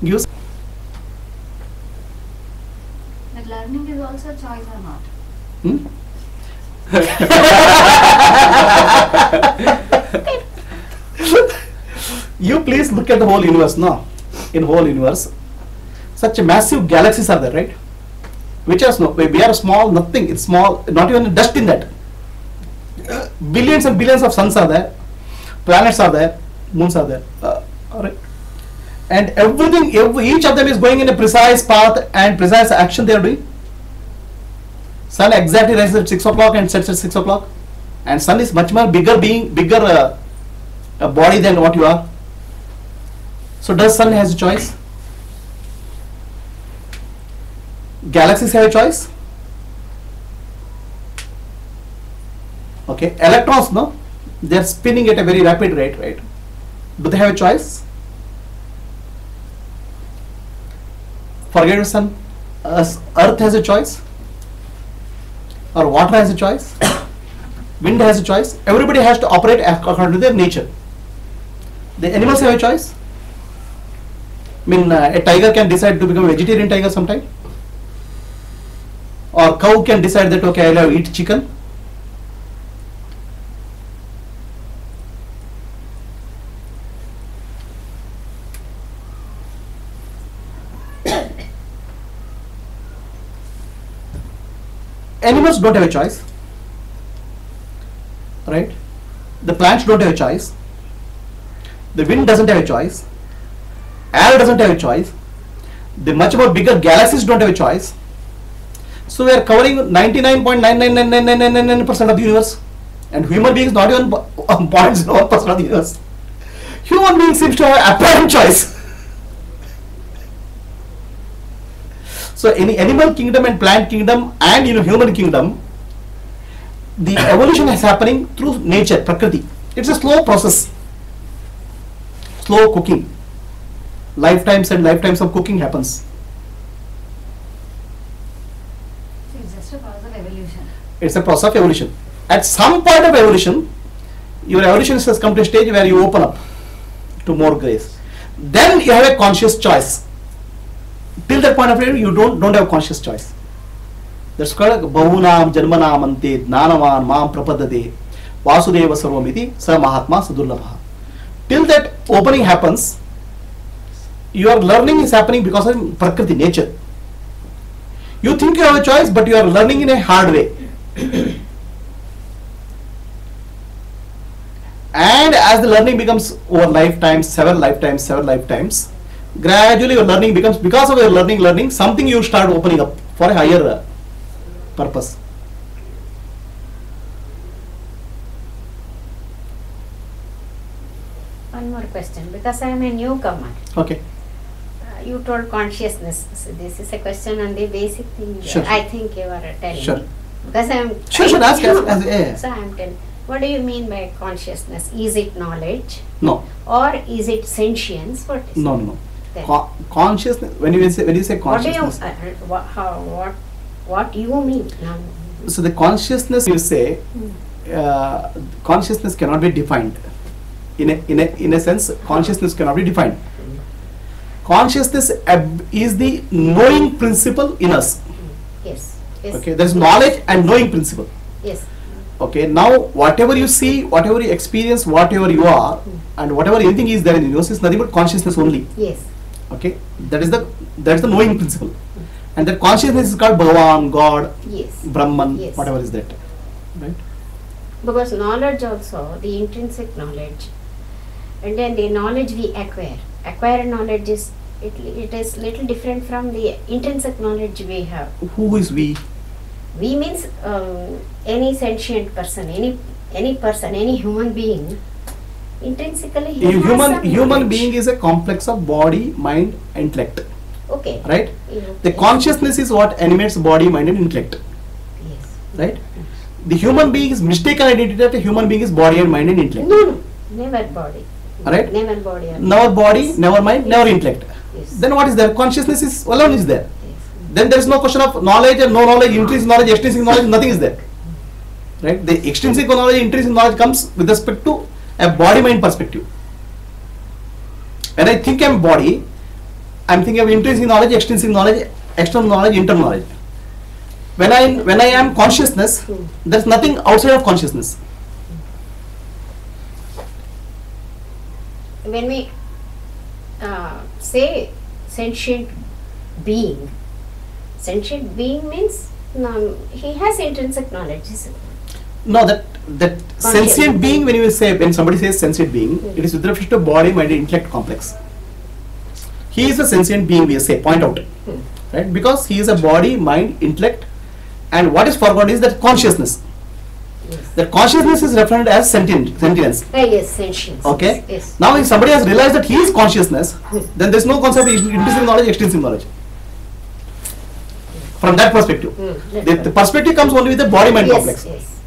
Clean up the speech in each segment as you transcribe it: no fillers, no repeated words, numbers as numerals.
gives. But learning is also a choice or not? You please look at the whole universe now. In whole universe, such massive galaxies are there, right? Which are small. We are small, nothing. It's small, not even dust in that. Billions and billions of suns are there, planets are there, moons are there. All right. And everything, each of them is going in a precise path and precise action they are doing. Sun exactly rises at 6 o'clock and sets at 6 o'clock. And sun is much more bigger being, bigger body than what you are. So does sun has a choice? Galaxies have a choice? Okay, electrons, no? They are spinning at a very rapid rate, right? Do they have a choice? Forget the sun. Earth has a choice? Or water has a choice? Wind has a choice? Everybody has to operate according to their nature. The animals have a choice? I mean, a tiger can decide to become a vegetarian tiger sometime? Or cow can decide that, okay, I'll eat chicken? Animals don't have a choice, right? The plants don't have a choice. The wind doesn't have a choice. Air doesn't have a choice. The much more bigger galaxies don't have a choice. So we are covering 99.99999% of the universe, and human beings not even 0.01% of the universe. Human being seems to have apparent choice. So in animal kingdom and plant kingdom and human kingdom, the evolution is happening through nature, prakriti. It's a slow process, slow cooking. Lifetimes and lifetimes of cooking happens. So it's just a process of evolution. It's a process of evolution. At some point of evolution, your evolution has come to a stage where you open up to more grace. Then you have a conscious choice. Till that point of view, you don't have a conscious choice. That's called Bahunam Janmanam Ante Jnanavan Mam Prapadade Vasudeva Sarvamiti Sa Mahatma Sadurlabha. Till that opening happens, your learning is happening because of Prakriti, nature. You think you have a choice, but you are learning in a hard way. And as the learning becomes over lifetimes, several lifetimes, gradually your learning becomes, because of your learning, something you start opening up for a higher purpose. One more question, because I am a newcomer. Okay. You told consciousness. So this is a question on the basic thing. Sure. I think you are telling. Sure. Because I am. Sure, ask. Yeah. So I am telling. What do you mean by consciousness? Is it knowledge? No. Or is it sentience? What is No, it? no, no. Then Consciousness. When you say consciousness. What you mean? No. So the consciousness, you say, consciousness cannot be defined. In a sense, consciousness cannot be defined. Consciousness is the knowing principle in us. Yes. Okay, there is knowledge and knowing principle. Yes. Okay, now whatever you see, whatever you experience, whatever you are, and whatever anything is there in the universe is nothing but consciousness only. Yes. Okay, that is the knowing principle, and that consciousness is called Bhagavan, God, Yes. Brahman, Yes. whatever is that, right? Because knowledge also, the intrinsic knowledge, and then the knowledge we acquire. Acquired knowledge is, it is little different from the intrinsic knowledge we have. Who is we? We means any sentient person, any person, any human being. Intrinsically, he A has some human knowledge. being is a complex of body, mind, intellect, Okay. right? Yeah, The okay. consciousness is what animates body, mind, and intellect, Yes. right? The human being is mistaken identity that a human being is body and mind and intellect. No, never body. Alright? Never body. Never body, never mind, never intellect. Yes. Then what is there? Consciousness is alone is there. Yes. Then there is no question of knowledge and no knowledge, intrinsic knowledge, extrinsic knowledge, nothing is there. Right? The extrinsic knowledge, intrinsic knowledge comes with respect to a body mind perspective. When I think I am body, I'm thinking of intrinsic knowledge, extrinsic knowledge, external knowledge, internal knowledge. When I am consciousness, there's nothing outside of consciousness. When we say sentient being means he has intrinsic knowledge, isn't it? No, that sentient being, when somebody says sentient being, it is with respect to body, mind, intellect complex. He is a sentient being, we say, point out, right? Because he is a body, mind, intellect, and what is forgotten is that consciousness. Yes. That consciousness is referred as sentience. Yes, sentience. Okay. Yes. Now, if somebody has realized that he is consciousness, then there is no concept of intrinsic knowledge, extrinsic knowledge. From that perspective, the perspective comes only with the body mind complex. Yes.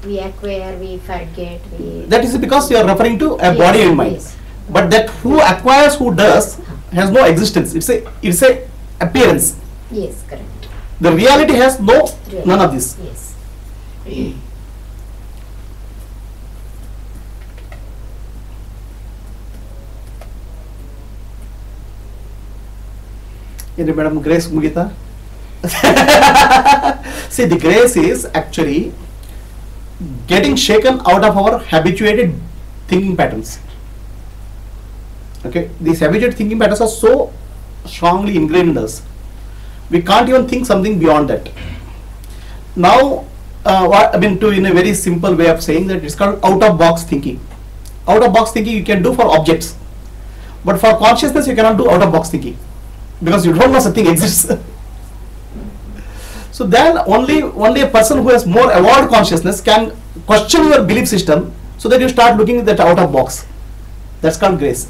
We acquire, we forget, we. That is because you are referring to a body and mind. Yes. But that who acquires, who does, has no existence. It's a appearance. Yes, correct. The reality has none of this. Yes. Madam Grace Mugita. See, the grace is actually getting shaken out of our habituated thinking patterns. Okay, these habituated thinking patterns are so strongly ingrained in us. We can't even think something beyond that. Now, in a very simple way of saying that, it's called out-of-box thinking. Out-of-box thinking you can do for objects, but for consciousness you cannot do out-of-box thinking because you don't know something exists. So then only a person who has more evolved consciousness can question your belief system, so that you start looking at that out-of-box. That's called grace.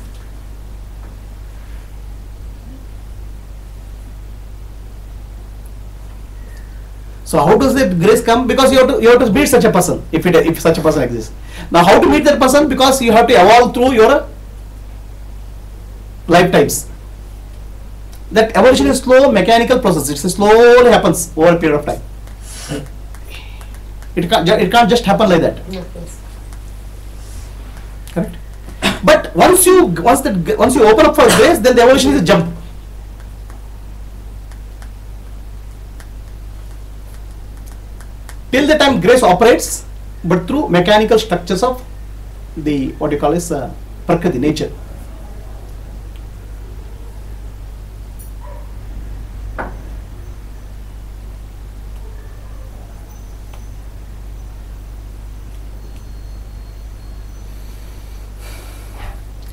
So how does that grace come? Because you have to meet such a person, if such a person exists. Now how to meet that person? Because you have to evolve through your lifetimes. That evolution is slow, mechanical process. It slowly happens over a period of time. It can't just happen like that. Yes. Correct. But once you open up for grace, then the evolution is a jump. Till the time grace operates, but through mechanical structures of the Prakriti, nature.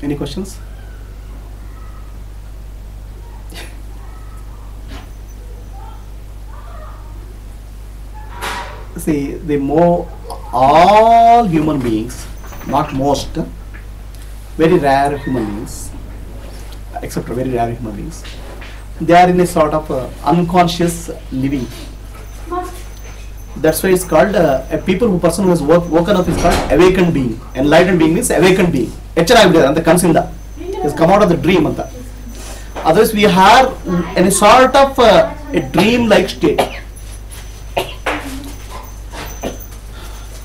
Any questions? See, all human beings, not most, very rare human beings, except very rare human beings, they are in a sort of unconscious living. That's why it's called a person who has woken up is called awakened being. Enlightened being means awakened being. And the Kansinda has come out of the dream. Otherwise, we are in a sort of a dream-like state.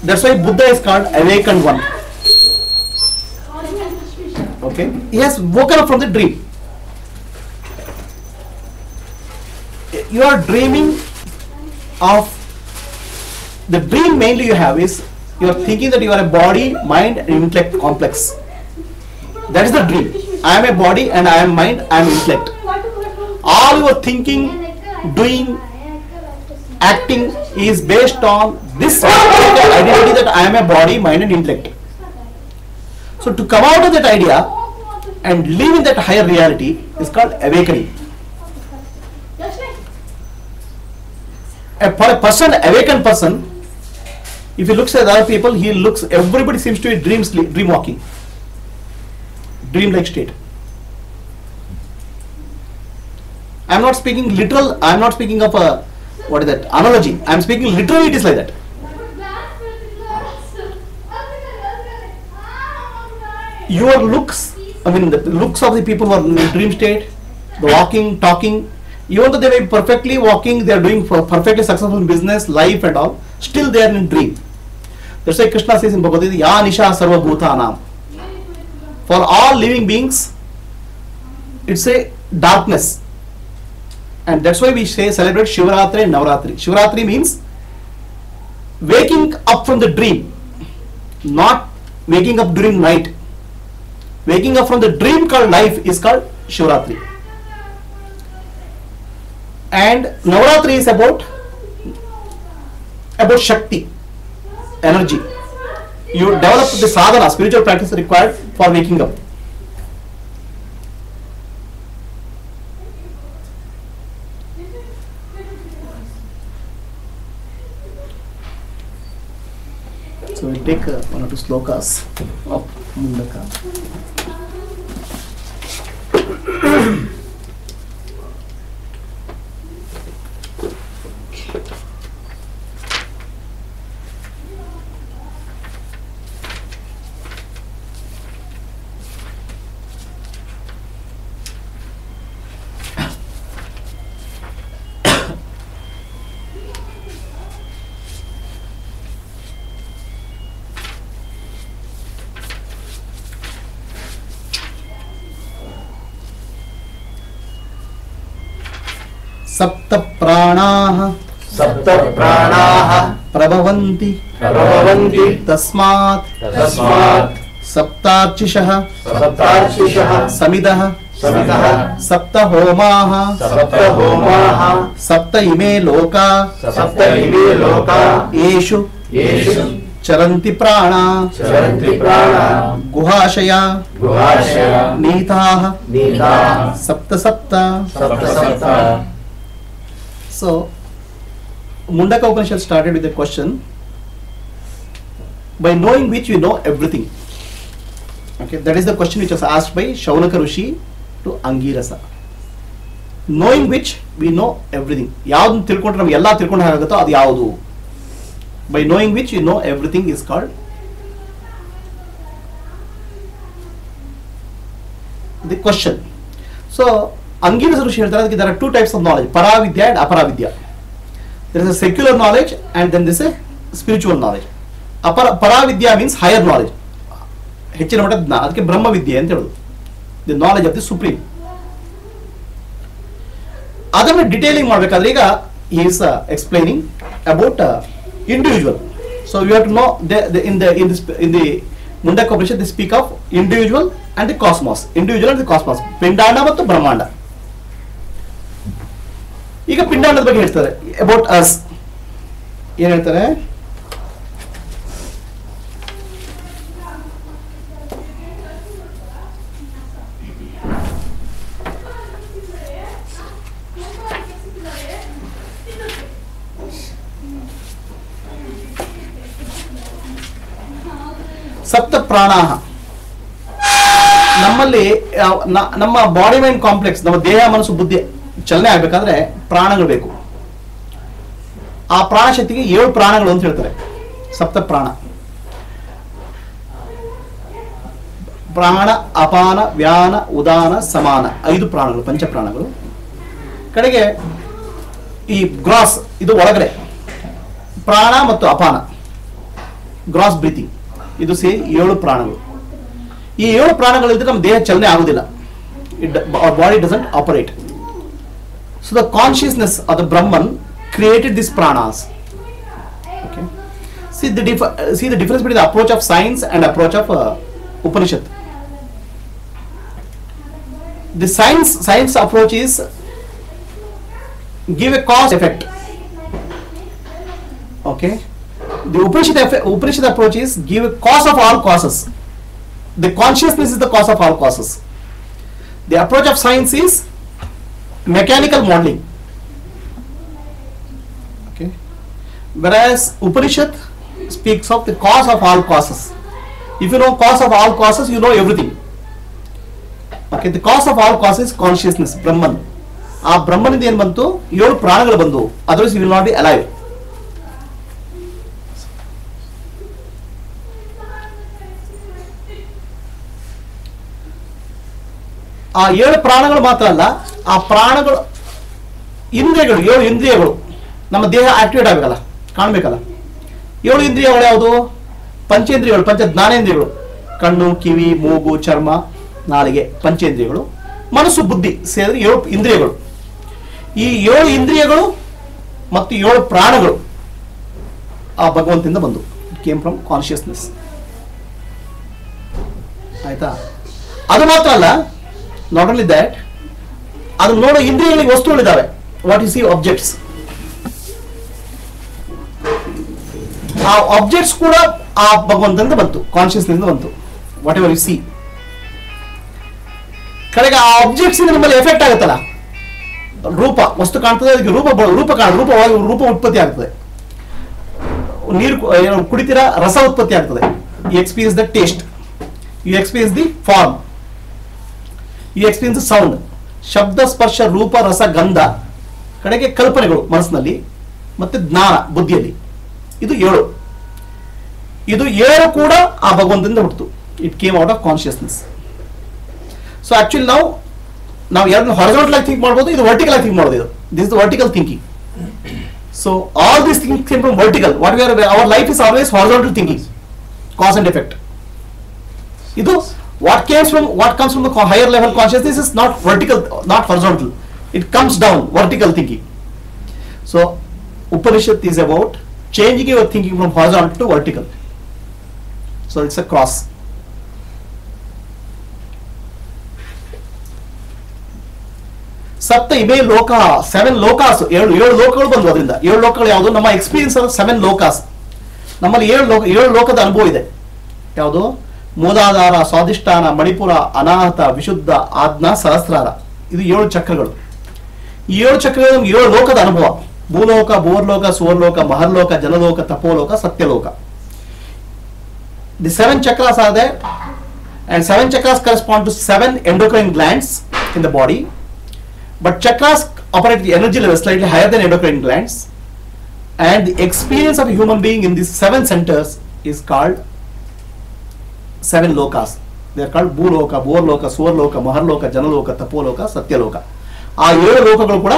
That's why Buddha is called awakened one. Okay, he has woken up from the dream. You are dreaming of the dream. Mainly you have is you are thinking that you are a body, mind, and intellect complex. That is the dream. I am a body and I am mind, I am intellect. All your thinking, doing, acting is based on this identity that I am a body, mind, and intellect. So to come out of that idea and live in that higher reality is called awakening. For a person, awakened person, if he looks at other people, everybody seems to be dream walking, dream-like state. I am not speaking literal, I am not speaking of a, analogy. I am speaking literally, it is like that. Your looks, the looks of the people who are in the dream state, the walking, talking, even though they may be perfectly walking, they are doing perfectly successful in business, life and all, still they are in dream. That's why Krishna says in Bhagavad Gita, Ya Nisha Sarva Bhutanam. For all living beings, it's a darkness. And that's why we say celebrate Shivaratri and Navaratri. Shivaratri means waking up from the dream, not waking up during night. Waking up from the dream called life is called Shivaratri. And Navaratri is about Shakti, energy. You develop the sadhana, spiritual practice required for waking up. So we take one or two slokas of Mundaka. सप्त प्राणाः प्रभवन्ति तस्मात् सप्तार्चिषः समिदः सप्त होमाः सप्त इमे लोका येषु चरन्ति प्राणा गुहाशया नीताः सप्त सप्त. So, Mundaka Upanishad started with a question, by knowing which we know everything. Okay, that is the question which was asked by Shaunaka Rishi to Angirasa. Knowing which we know everything. Yavadnu tilkonಡ್ರೆ ನಮಗೆ ಎಲ್ಲ ತಿಳ್ಕೊಂಡ ಹಾಗಾಗುತ್ತೋ ಅದು ಯಾವುದು? By knowing which we know everything is called the question. So, Angirasa Rishi ಹೇಳ್ತಾರೆ ಅದಕ್ಕೆ there are two types of knowledge, Paravidya and Aparavidya. There is a secular knowledge and then there is a spiritual knowledge. Paravidya means higher knowledge. ಹೆಚ್ಚಿನ ಮಟ್ಟದ ಜ್ಞಾನ, ಅದಕ್ಕೆ ಬ್ರಹ್ಮವಿದ್ಯೆ ಅಂತ ಹೇಳೋದು. The knowledge of the supreme. ಅದನ್ನು detailing ಮಾಡಬೇಕಾದ್ರೆ ಈಗ he is explaining about individual. So you have to know in the Mundaka Upanishad they speak of individual and the cosmos. Individual and the cosmos. ಪಿಂಡಾಂಡ ಮತ್ತು ಬ್ರಹ್ಮಾಂಡ. ಈಗ ಪಿಂಡಾಂಡದ ಬಗ್ಗೆ ಹೇಳ್ತಾರೆ, about us ಏನ್ ಹೇಳ್ತಾರೆ? ಸಪ್ತ ಪ್ರಾಣಾಹ. ನಮ್ಮಲ್ಲಿ ನಮ್ಮ ಬಾಡಿ ಮೈಂಡ್ ಕಾಂಪ್ಲೆಕ್ಸ್, ನಮ್ಮ ದೇಹ ಮನಸ್ಸು ಬುದ್ಧಿ ಚಲನೆ ಆಗ್ಬೇಕಾದ್ರೆ ಪ್ರಾಣಗಳು ಬೇಕು. ಆ ಪ್ರಾಣ ಶಕ್ತಿಗೆ 7 ಪ್ರಾಣಗಳು ಅಂತ ಹೇಳ್ತಾರೆ. ಸಪ್ತ ಪ್ರಾಣ, ಪ್ರಾಣ ಅಪಾನ ವ್ಯಾನ ಉದಾನ ಸಮಾನ, 5 ಪ್ರಾಣಗಳು, ಪಂಚಪ್ರಾಣಗಳು. ಕಡೆಗೆ ಈ ಗ್ರಾಸ್, ಇದು ಒಳಗಡೆ ಪ್ರಾಣ ಮತ್ತು ಅಪಾನ, ಗ್ರಾಸ್ ಬ್ರೀತಿಂಗ್, ಇದು ಸೇರಿ 7 ಪ್ರಾಣಗಳು. ಈ 7 ಪ್ರಾಣಗಳಿದ್ರೆ ನಮ್ಮ ದೇಹ ಚಲನೆ ಆಗುದಿಲ್ಲ. Our body doesn't operate. So the consciousness of the Brahman created these pranas. Okay. See the difference between the approach of science and approach of Upanishad. The science approach is give a cause effect. Okay. The Upanishad approach is give a cause of all causes. The consciousness is the cause of all causes. The approach of science is mechanical modeling. Okay. Whereas Upanishad speaks of the cause of all causes. If you know cause of all causes, you know everything. Okay. The cause of all causes is consciousness, Brahman. ಆ ಬ್ರಹ್ಮನಿಂದ ಏನು ಬಂತು? 7 ಪ್ರಾಣಗಳು ಬಂದು. Otherwise you will not be alive. ಆ 7 ಪ್ರಾಣಗಳು ಮಾತ್ರ ಅಲ್ಲ, ಆ ಪ್ರಾಣಗಳು ಇಂದ್ರಿಯಗಳು, 7 ಇಂದ್ರಿಯಗಳು ನಮ್ಮ ದೇಹ ಆಕ್ಟಿವೇಟ್ ಆಗಬೇಕಲ್ಲ, ಕಾಣಬೇಕಲ್ಲ. 7 ಇಂದ್ರಿಯಗಳು ಯಾವುದು? ಪಂಚೇಂದ್ರಿಯಗಳು, ಪಂಚ ಜ್ಞಾನೇಂದ್ರಿಯಗಳು, ಕಣ್ಣು, ಕಿವಿ, ಮೂಗು, ಚರ್ಮ, ನಾಲಿಗೆ, ಪಂಚೇಂದ್ರಿಯಗಳು. ಮನಸ್ಸು ಬುದ್ಧಿ ಸೇರಿದ್ರೆ 7 ಇಂದ್ರಿಯಗಳು. ಈ 7 ಇಂದ್ರಿಯಗಳು ಮತ್ತು 7 ಪ್ರಾಣಗಳು ಆ ಭಗವಂತನಿಂದ ಬಂದು. It came from consciousness. ಆಯ್ತಾ? ಅದು ಮಾತ್ರ ಅಲ್ಲ, ನಾಟ್ ಓನ್ಲಿ ದ್ಯಾಟ್, ಅದು ನೋಡೋ ಇಂದ್ರಿಯಗಳಿಗೆ ವಸ್ತುಗಳಿದ್ದಾವೆ. ವಾಟ್ ಯು ಸಿ ಆಬ್ಜೆಕ್ಟ್ಸ್, ಆ ಆಬ್ಜೆಕ್ಟ್ಸ್ ಕೂಡ ಆ ಭಗವಂತನಿಂದ ಬಂತು, ಕಾನ್ಶಿಯಸ್ನೆಸ್ ಬಂತು. ವಾಟ್ ಎವರ್ ಯು ಸಿ, ಕಡೆಗೆ ಆ ಆಬ್ಜೆಕ್ಟ್ಸ್ ನಮ್ಮಲ್ಲಿ ಎಫೆಕ್ಟ್ ಆಗುತ್ತಲ್ಲ, ರೂಪ ವಸ್ತು ಕಾಣ್ತದೆ, ಅದಕ್ಕೆ ರೂಪ ಉತ್ಪತ್ತಿ ಆಗ್ತದೆ. ನೀರು ಕುಡಿತೀರಾ, ರಸ ಉತ್ಪತ್ತಿ ಆಗ್ತದೆ. You experience the taste, you experience the form, you experience the sound. ಶಬ್ದ, ಸ್ಪರ್ಶ, ರೂಪ, ರಸ, ಗಂಧ, ಕಡೆಗೆ ಕಲ್ಪನೆಗಳು ಮನಸ್ಸಿನಲ್ಲಿ, ಮತ್ತೆ ಜ್ಞಾನ ಬುದ್ಧಿಯಲ್ಲಿ. ಇದು 7. ಇದು 7 ಕೂಡ ಆ ಭಗವಂತನಿಂದ ಹುಟ್ಟಿತು. It came out of consciousness. So actually ನಾವು ಎರಡು ಹಾರಿಜಾಂಟಲ್ ಆಗಿ ಥಿಂಕ್ ಮಾಡ್ಬೋದು, ಇದು ವರ್ಟಿಕಲ್ ಆಗಿ ಥಿಂಕ್ ಮಾಡೋದು. ಇದು this is the vertical thinking. So all this thing came from vertical. What we are, our life is always horizontal thinking, cause and effect. ಇದು what comes from the higher level consciousness is not vertical, not horizontal. It comes down, vertical thinking. So Upanishad is about changing your thinking from horizontal to vertical. So it's a cross. ಸಪ್ತ ಇಮೇ ಲೋಕ, 7 ಲೋಕಾಸ್, 7 ಲೋಕಗಳು ಬಂದು. ಅದರಿಂದ 7 ಲೋಕಗಳು ಯಾವುದು? ನಮ್ಮ experience 7 ಲೋಕಾಸ್. ನಮ್ಮಲ್ಲಿ 7 ಲೋಕದ ಅನುಭವ ಇದೆ. ಯಾವುದು? ಮೂಲಾಧಾರ, ಸ್ವಾಧಿಷ್ಠಾನ, ಮಣಿಪುರ, ಅನಾಹತ, ವಿಶುದ್ಧ, ಆಜ್ಞಾ, ಸಹಸ್ರಾರ. ಇದು 7 ಚಕ್ರಗಳು. ಈ 7 ಚಕ್ರಗಳು ನಮ್ಗೆ 7 ಲೋಕದ ಅನುಭವ. ಭೂಲೋಕ, ಭೂರ್ಲೋಕ, ಸುವರ್ಲೋಕ, ಮಹರ್ಲೋಕ, ಜನಲೋಕ, ತಪೋಲೋಕ, ಸತ್ಯಲೋಕ. The 7 chakras are there, and 7 chakras correspond to 7 endocrine glands in the body. But chakras operate the energy level slightly higher than endocrine glands, and the experience of a human being in these 7 centers is called 7 lokas. They are called ಭೂಲೋಕ, ಭೂರ್ಲೋಕ, ಸುವರ್ಲೋಕ, ಮಹರ್ಲೋಕ, ಜನಲೋಕ, ತಪೋಲೋಕ, ಸತ್ಯಲೋಕ. ಆ 7 ಲೋಕಗಳು ಕೂಡ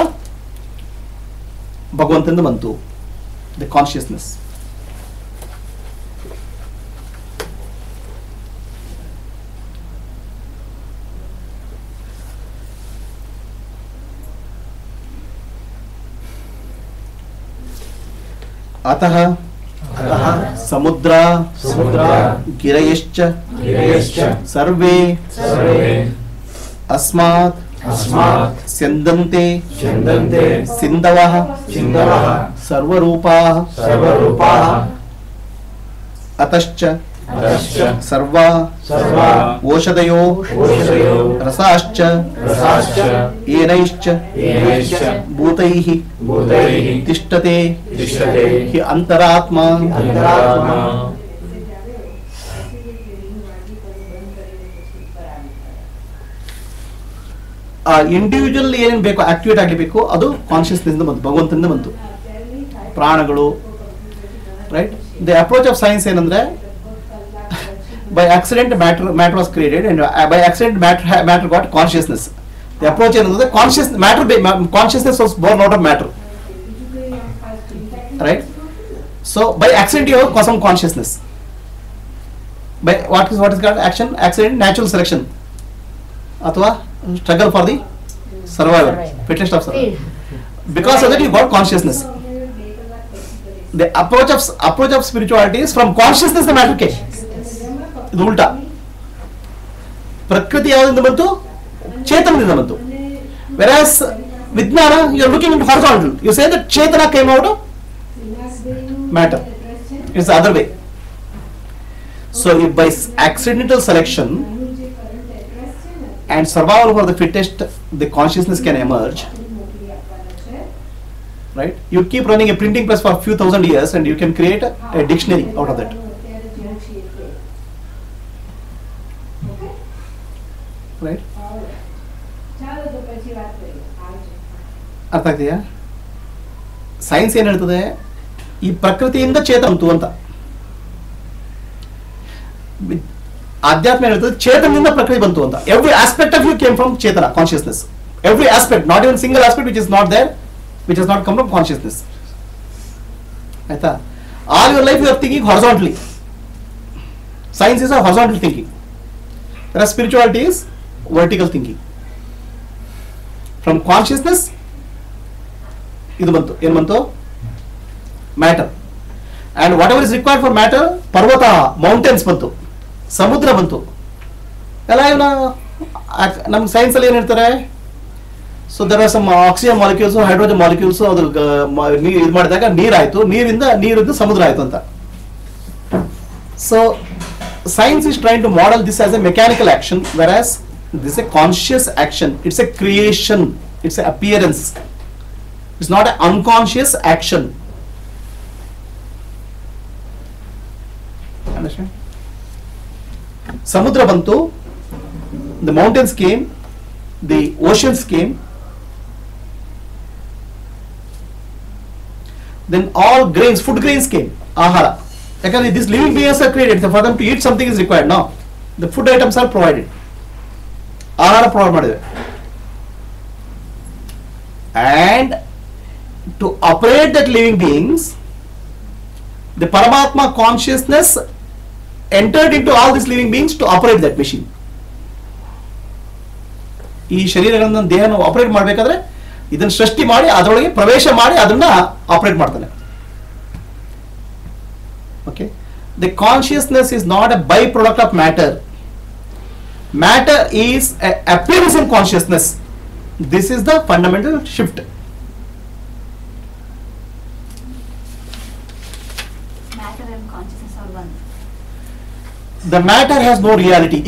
ಭಗವಂತನಿಂದ ಬಂತು. The consciousness. ಅತಃ ಸಮುದ್ರ ಗಿರಯಶ್ಚ ಸರ್ವೇ ಅಸ್ಮಾತ್ ಸ್ಯಂದಂತೆ ಸಿಂಧವಃ ಸರ್ವರೂಪಾಃ ಅತಶ್ಚ ಸರ್ವಾ ಓಷಧಯೋ ರಸಾಶ್ಚ ಏನೈಶ್ಚ ಭೂತೈಃ ತಿಷ್ಠತೆ ಹಿ ಅಂತರಾತ್ಮ. ಆ individual ಏನೇನು ಬೇಕು ಆಕ್ಟಿವೇಟ್ ಆಗಬೇಕು ಅದು ಕಾನ್ಶಿಯಸ್ನೆಸ್ ಬಂತು, ಭಗವಂತನಿಂದ ಬಂತು. ಪ್ರಾಣಗಳು, right. The approach of science ಏನಂದ್ರೆ, by accident matter was created, and by accident matter got consciousness. The approach is consciousness was born out of matter, right? So by accident you have some consciousness. By what is called accident, natural selection, athwa struggle for the survival, fittest of survival. Because of that you got consciousness. The approach of spirituality is from consciousness the matter came. ಇದು ಉಲ್ಟಾ. ಪ್ರಕೃತಿ ಯಾವುದರಿಂದ ಬಂತು? ಚೇತನದಿಂದ ಬಂತು. Versus ವಿಜ್ಞಾನ, you are looking in horizontal. You say that ಚೇತನ came out of matter. It's the other way. So if by accidental selection and survival for the fittest, the consciousness can emerge, right? You keep running a printing press for a few thousand years and you can create a dictionary out of that, right? ಅರ್ಥ ಆಗ್ತೀಯಾ? Science ಏನ್ ಹೇಳ್ತದೆ, ಈ ಪ್ರಕೃತಿಯಿಂದ ಚೇತನಂತು ಅಂತ. ಆಧ್ಯಾತ್ಮ ಹೇಳ್ತದೆ ಚೇತನದಿಂದ ಪ್ರಕೃತಿ ಬಂತು ಅಂತ. Every aspect of you came from ಚೇತನ, consciousness. Every aspect, not even single aspect which is not there, which is not come from consciousness. ಆಯ್ತಾ? All your life you are thinking horizontally. Science is a horizontal thinking, whereas spirituality is vertical thinking. From consciousness, ಇದು ಬಂತು, ಏನು ಬಂತು? Matter. And whatever is required for matter, ಪರ್ವತ, mountains ಬಂತು, ಸಮುದ್ರ ಬಂತು. ಎಲ್ಲ ಇವನ್ನ ನಮ್ಮ ಸೈನ್ಸ್ ಅಲ್ಲಿ ಏನ್ ಹೇಳ್ತಾರೆ? So there are some oxygen molecules, hydrogen molecules, ಅದ್ರ ಇದು ಮಾಡಿದಾಗ ನೀರಾಯ್ತು, ನೀರಿಂದ ಸಮುದ್ರ ಆಯ್ತು ಅಂತ. So science is trying to model this as a mechanical action, whereas this is a conscious action. It's a creation, it's an appearance, it's not an unconscious action. Understand? Samudra bantu, the mountains came, the oceans came, then all grains, food grains came, ahara. Because these living beings are created, so for them to eat something is required. No, the food items are provided. Ahara provide ಮಾಡಿದೆ. And to operate that living beings, the Paramatma consciousness entered into all these living beings to operate that machine. ಈ ಶರೀರಗಳನ್ನು ದೇಹನ operate ಮಾಡಬೇಕಾದ್ರೆ ಇದನ್ನು ಸೃಷ್ಟಿ ಮಾಡಿ ಅದರೊಳಗೆ ಪ್ರವೇಶ ಮಾಡಿ ಅದನ್ನ ಆಪರೇಟ್ ಮಾಡ್ತಾನೆ. Okay, the consciousness is not a byproduct of matter. Matter is an appearance in consciousness. This is the fundamental shift. Matter and consciousness are one. The matter has no reality.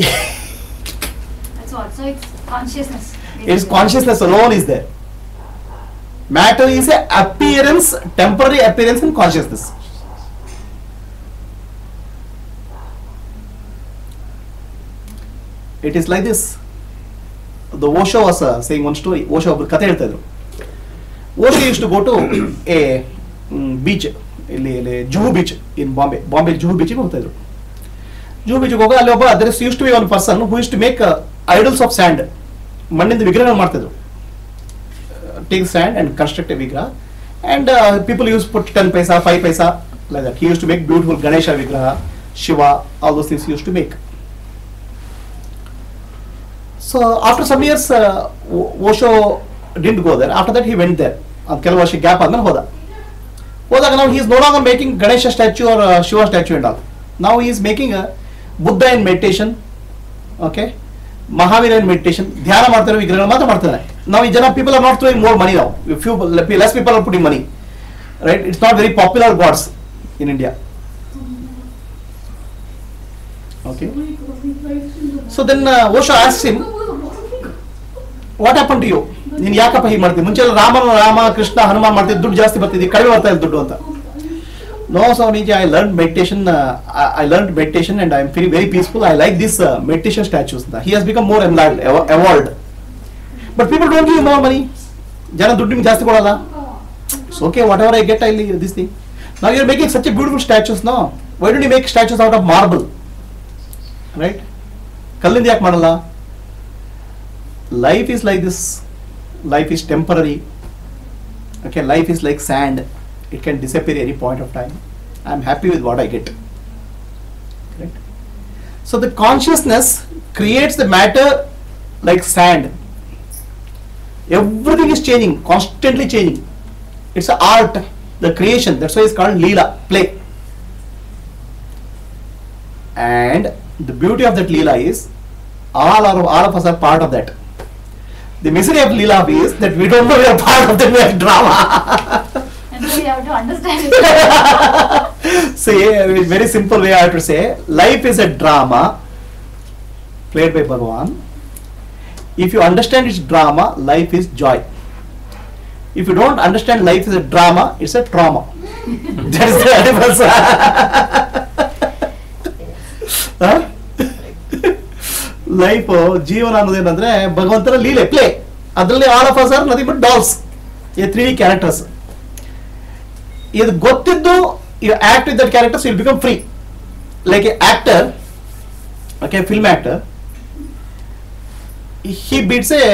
That's what. So it's consciousness. Its consciousness alone is there. Matter is a appearance, temporary appearance in consciousness. It is like this. The Osho was saying one story. Osho ಒಬ್ಬರು ಕಥೆ ಹೇಳ್ತಾ ಇದ್ರು. Osho used to go to a beach, ಇಲ್ಲಿ ಜುಹು beach ಇನ್ ಬಾಂಬೆ ಜುಹು ಬೀಚಿಗೆ ಹೋಗ್ತಾ ಇದ್ರು. ಜುಹು ಬೀಚ್ಗೆ ಹೋಗಿ ಅಲ್ಲಿ ಒಬ್ಬ there used to be one person who used to make idols of sand. ಮಣ್ಣಿಂದ ವಿಗ್ರಹಗಳು ಮಾಡ್ತಿದ್ರು. Take sand and construct a vigraha, and people used to put 10 paisa, 5 paisa, like that. He used to make beautiful Ganesha vigraha, Shiva, all those things he used to make. So after some years, Osho didn't go there. After that, he went there. ಕೆಲವು ವರ್ಷ gap ಆದ್ಮೇಲೆ ಹೋದಾಗ now he is no longer making Ganesha statue or Shiva statue and all. Now he is making a Buddha in meditation, okay, Mahavira in meditation, ಧ್ಯಾನ ಮಾಡ್ತಾರೆ, ವಿಗ್ರಹ ಮಾತ್ರ ಮಾಡ್ತಾರೆ. Now ಈ ಜನ people are not throwing more money now. Less people are putting money, right? It's not very popular gods in India. Okay. So then Osho asked him, what happened to you? ನೀನು ಯಾಕಪ್ಪ ಹೀಗೆ ಮಾಡ್ತೀವಿ? ಮುಂಚೆ ರಾಮ ಕೃಷ್ಣ ಹನುಮಾನ್ ಮಾಡ್ತಿದ್ದು ದುಡ್ಡು ಜಾಸ್ತಿ ಬರ್ತಿದ್ದೆ, ಕಡಿಮೆ ಬರ್ತಾ ಇದೆ ದುಡ್ಡು ಅಂತ. No, Swamiji, I learned meditation and I am feeling very peaceful. I like these meditation statues. He has become more evolved. But people don't give more money. ಜನ ದುಡ್ಡು ನಿಮ್ಗೆ ಜಾಸ್ತಿ ಕೊಡಲ್ಲ. It's okay, whatever I get, I leave this thing. Now you are making such a beautiful statues, no? Why don't you make statues out of marble? Right? ಕಲ್ಲಿಂದ ಯಾಕೆ ಮಾಡಲ್ಲ? Life is like this. Life is temporary. Okay, life is like sand. It can disappear any point of time. I am happy with what I get. Right? So the consciousness creates the matter like sand. Everything is changing, constantly changing. It's an art, the creation. That's why it's called Leela, play. And the beauty of that Leela is all of us are part of that. The misery of Leela is that we don't know we are part of that drama. And so we have to understand it. So a very simple way I have to say, life is a drama played by Bhagavan. If you understand its drama, life is joy. If you don't understand life is a drama, it's a trauma. That is the difference. Life ಜೀವನ ಅನ್ನೋದೇನಂದ್ರೆ ಭಗವಂತನ ಲೀಲೆ, play. ಅದರಲ್ಲಿ all of us are nothing but dolls, a 3D characters. ಇದು ಗೊತ್ತಿದ್ದು you act with that characters, you will become free. Like a actor, okay, film actor, he beats a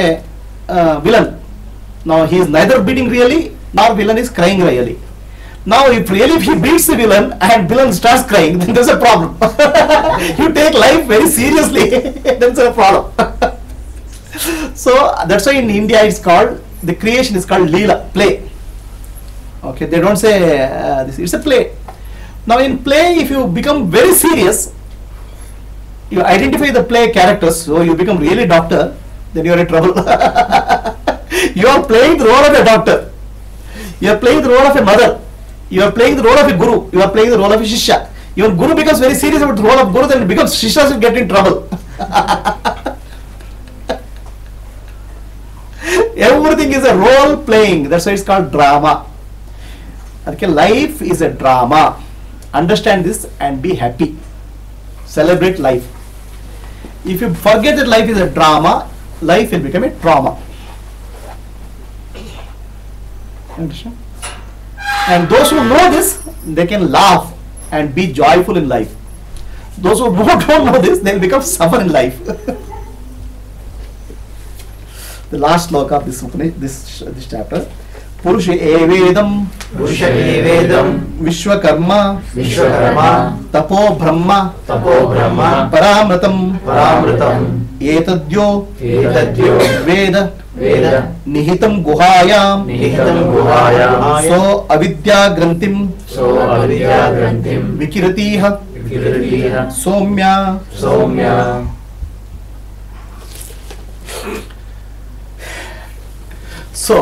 villain. Now he is neither beating really nor villain is crying really. Now if he beats the villain and villain starts crying, then there's a problem. You take life very seriously, that's a problem. So that's why in India it's called, the creation is called Leela, play. Okay, they don't say this, it's a play. Now in play, if you become very serious, you identify the play characters, so you become really doctor, then you are in trouble. You are playing the role of a doctor. You are playing the role of a mother. You are playing the role of a guru. You are playing the role of a shishya. Your guru becomes very serious about the role of guru, then it becomes shishya will get in trouble. Everything is a role playing. That's why it's called drama. Okay, life is a drama. Understand this and be happy. Celebrate life. If you forget that life is a drama, life will become a trauma. Understand? And those who know this, they can laugh and be joyful in life. Those who don't know this, they will become suffer in life. The last sloka of this chapter. Purusha evedam Vishwakarma Tapo Brahma Paramritam Etadyo Veda Nihitam Guhayam So Avidya Grantim Vikiratiha Somya. So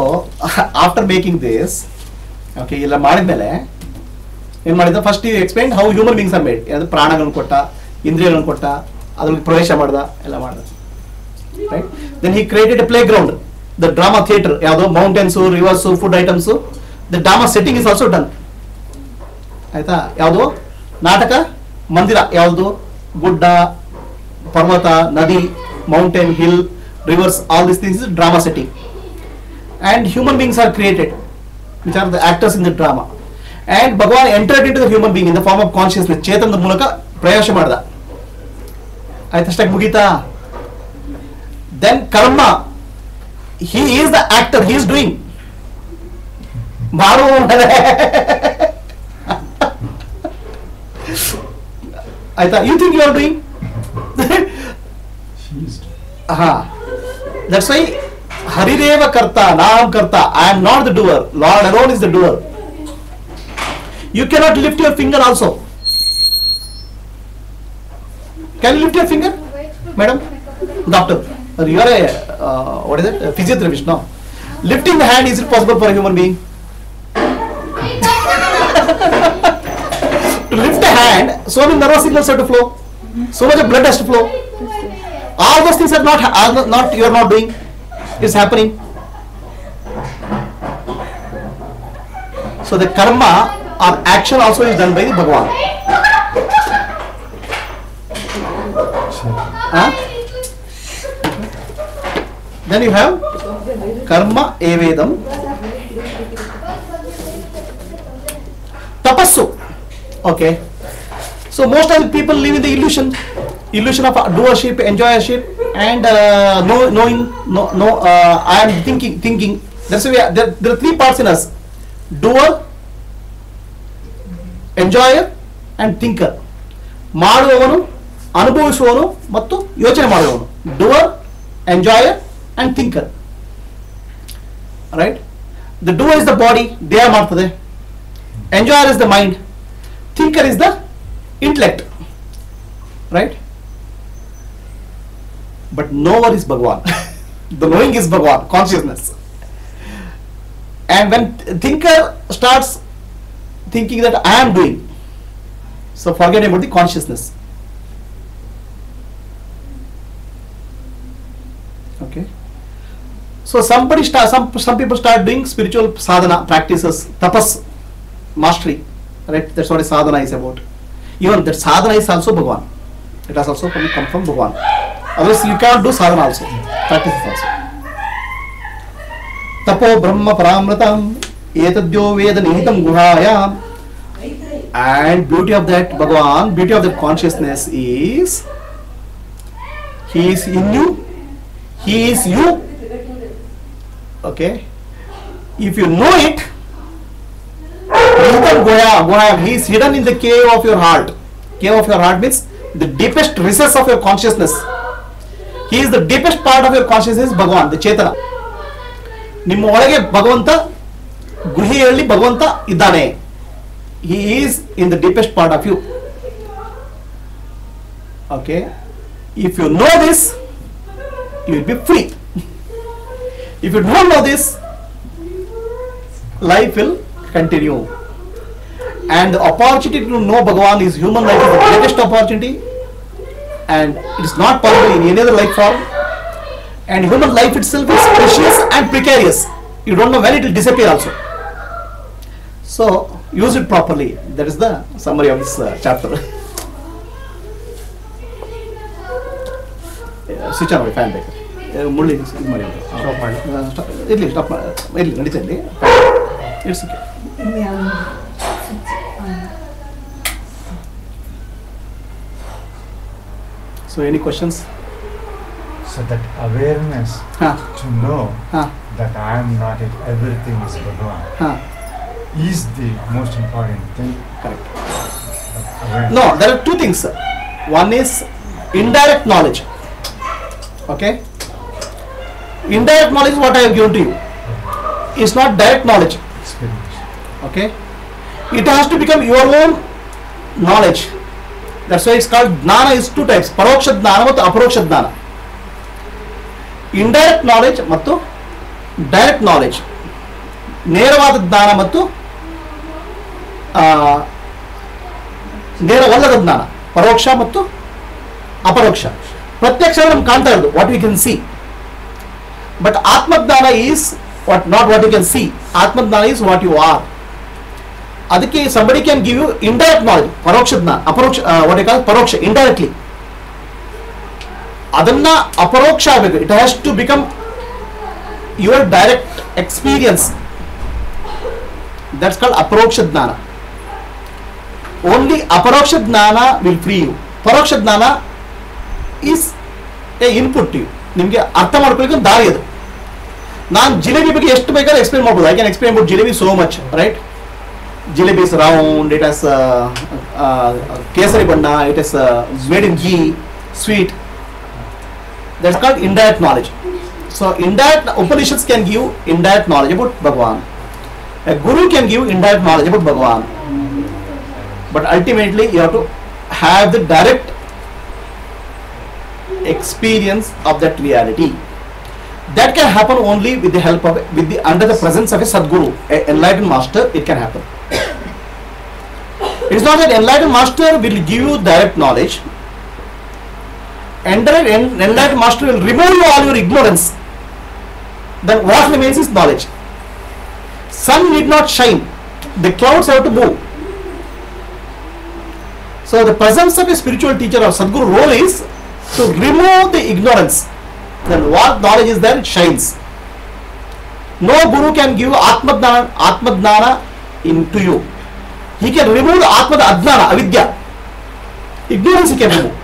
after making this, okay, illa madidmele ಏನು ಮಾಡಿದ, first you explain how human beings are made. ಪ್ರಾಣಗಳನ್ನು ಕೊಟ್ಟ, ಇಂದ್ರಿಯಗಳನ್ನು ಕೊಟ್ಟ, ಅದ್ರಲ್ಲಿ ಪ್ರವೇಶ ಮಾಡ್ದ, ಎಲ್ಲ ಮಾಡ್ದ. Right, then he created a playground, the drama theatre, ಯಾವುದು mountains, rivers, food items, the drama setting is also done. ಆಯ್ತಾ, ಯಾವುದು ನಾಟಕ ಮಂದಿರ, ಯಾವುದು ಗುಡ್ಡ, ಪರ್ವತ, ನದಿ, mountain, hill, rivers, all these things is drama setting. And human beings are created, which are the actors in the drama. And Bhagavan entered into the human being in the form of consciousness. Chetanದ ಮೂಲಕ ಪ್ರವೇಶ ಮಾಡ್ದ. ಆಯ್ತಷ್ಟಕ್ಕೆ ಮುಗೀತಾ? Then karma, he is the actor, he is doing. ಮಾಡು ಆಯ್ತಾ? You think you are doing? That's why Harireva Karta, Naam Karta. I am not the doer. Lord alone is the doer. You cannot lift your finger also. Can you lift your finger, madam? Doctor, you are a what is it? A physiotherapist, no? Lifting the hand, is it possible for a human being? To lift the hand, so many nervous signals have to flow. So much of blood has to flow. All those things are not you are not doing. It's happening. So the karma or action also is done by the Bhagavan. Then you have karma evedam. Tapassu. Okay. So most of the people live in the illusion of doership, enjoyership, and I am thinking. That's why there are three parts in us: doer, enjoyer, and thinker. ಮಾಡುವವನು, ಅನುಭವಿಸುವವನು ಮತ್ತು ಯೋಚನೆ ಮಾಡುವವನು. Doer, enjoyer, and thinker. Right? The doer is the body, ದೇಹ ಮಾಡ್ತದೆ. Enjoyer is the mind. Thinker is the intellect. Right? But knower is Bhagavan. The knowing is Bhagavan, consciousness. And when thinker starts thinking that I am doing, so forget about the consciousness. Okay. So some people start doing spiritual sadhana practices, tapas, mastery. Right? That's what a sadhana is about. Even that sadhana is also Bhagavan. It has also come from Bhagavan. Otherwise you cannot do sadhana also, practices also. Tapo brahma paramritam etadyo veda nihitam guhayam. And beauty of that Bhagavan, beauty of that consciousness is he is in you, he is you. Okay, if you know it, nihitam guhayam, he is hidden in the cave of your heart. Cave of your heart means the deepest recess of your consciousness. He is the deepest part of your consciousness, Bhagavan, the Chetana. ನಿಮ್ಮ ಒಳಗೆ ಭಗವಂತ ಗುಹೆಯಲ್ಲಿ ಭಗವಂತ ಇದ್ದಾನೆ. He is in the deepest part of you. Okay, if you know this, you will be free. If you don't know this, life will continue. And the opportunity to know Bhagavan is human life is the greatest opportunity, and it is not possible in any other life form. And human life itself is precious and precarious. You don't know when it will disappear also. So use it properly. That is the summary of this chapter. Switch on my fan back. ಮುಳ್ಳಿ ಇದು ಮಾಡಿ ಇರಲಿ stop ಇರಲಿ ನಡೀತಾ ಇರಲಿ it's okay. So any questions? So that awareness to know that I am not it, everything is Bhagavan is the most important thing. Correct. No, there are two things. One is indirect knowledge. Okay? Indirect knowledge is what I have given to you. It's not direct knowledge. Experience. Okay? It has to become your own knowledge. That's why it's called Jnana is two types. Paroksha Jnana ಮತ್ತು ಅಪರೋಕ್ಷ ಜ್ಞಾನ. Indirect knowledge ಮತ್ತು direct knowledge. ನೇರವಾದ ಜ್ಞಾನ ಮತ್ತು ನೇರವಲ್ಲದ ಜ್ಞಾನ. ಪರೋಕ್ಷ ಮತ್ತು ಅಪರೋಕ್ಷ. ಪ್ರತ್ಯಕ್ಷ ನಮ್ಗೆ ಕಾಣ್ತಾ ಇರೋದು what we can see. But ಆತ್ಮಜ್ಞಾನ is not what you can see. ಆತ್ಮಜ್ಞಾನ ಈಸ್ ವಾಟ್ ಯು ಆರ್. ಅದಕ್ಕೆ somebody can give you indirect knowledge, ಪರೋಕ್ಷ ಜ್ಞಾನ, ಅಪರೋಕ್ಷ what you call ಪರೋಕ್ಷ, indirectly. ಅದನ್ನ ಅಪರೋಕ್ಷ ಆಗಬೇಕು. It has to become your direct experience. That's called ಅಪರೋಕ್ಷ ಜ್ಞಾನ. Only ಅಪರೋಕ್ಷ ಜ್ಞಾನ will free you. ಪರೋಕ್ಷ ಜ್ಞಾನ is a input to you. ನಿಮಗೆ ಅರ್ಥ ಮಾಡ್ಕೊಳ್ಳಿಕ್ಕೆ ಒಂದು ದಾರಿ ಅದು. ನಾನು ಜಿಲೇಬಿ ಬಗ್ಗೆ ಎಷ್ಟು ಬೇಕಾದ್ರೆ ಎಕ್ಸ್ಪ್ಲೇನ್ ಮಾಡ್ಬೋದು. I can explain about jalebi so much, right? Jalebi is round, it has kesari banna, it is made in ghee, sweet. That's called indirect knowledge. So indirect Upanishads can give indirect knowledge about Bhagavan. A guru can give indirect knowledge about Bhagavan. But ultimately you have to have the direct experience of that reality. That can happen only with the help of, under the presence of a Sadguru, an enlightened master. It can happen. It is not that enlightened master will give you direct knowledge. Enlightened master will remove all your ignorance. Then what remains is knowledge. Sun need not shine. The clouds have to move. So the presence of a spiritual teacher or Sadguru role is to remove the ignorance. Then what knowledge is there, it shines. No guru can give Atmadnana into you. He can remove the Atmada Adnana, Avidya. Ignorance he can remove.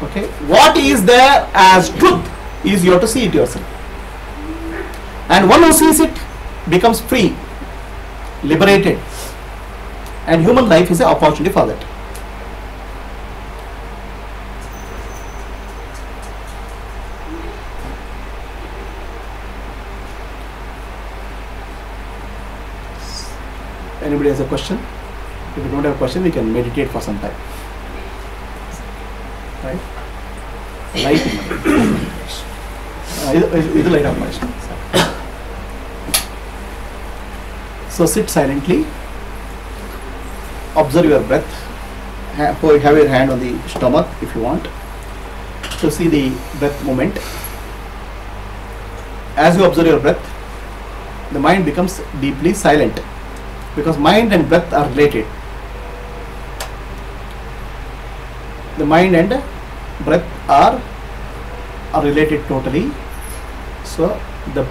Okay. What is there as truth is you have to see it yourself. And one who sees it becomes free, liberated. And human life is an opportunity for that. Anybody has a question? If you don't have a question, we can meditate for some time. Right? Light. This light of Upanishad. So sit silently. Observe your breath. Have your hand on the stomach if you want to see the breath movement. As you observe your breath, the mind becomes deeply silent. Because mind and breath are related. The mind and breath are related totally. So the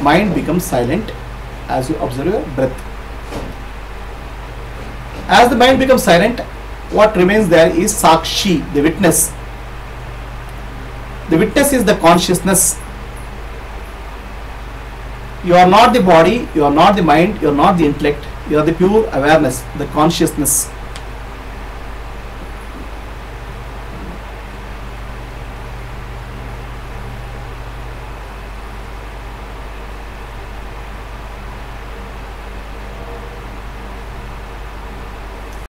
mind becomes silent as you observe your breath. As the mind becomes silent, what remains there is Sakshi, the witness. The witness is the consciousness. You are not the body, you are not the mind, you are not the intellect. You are the pure awareness, the consciousness.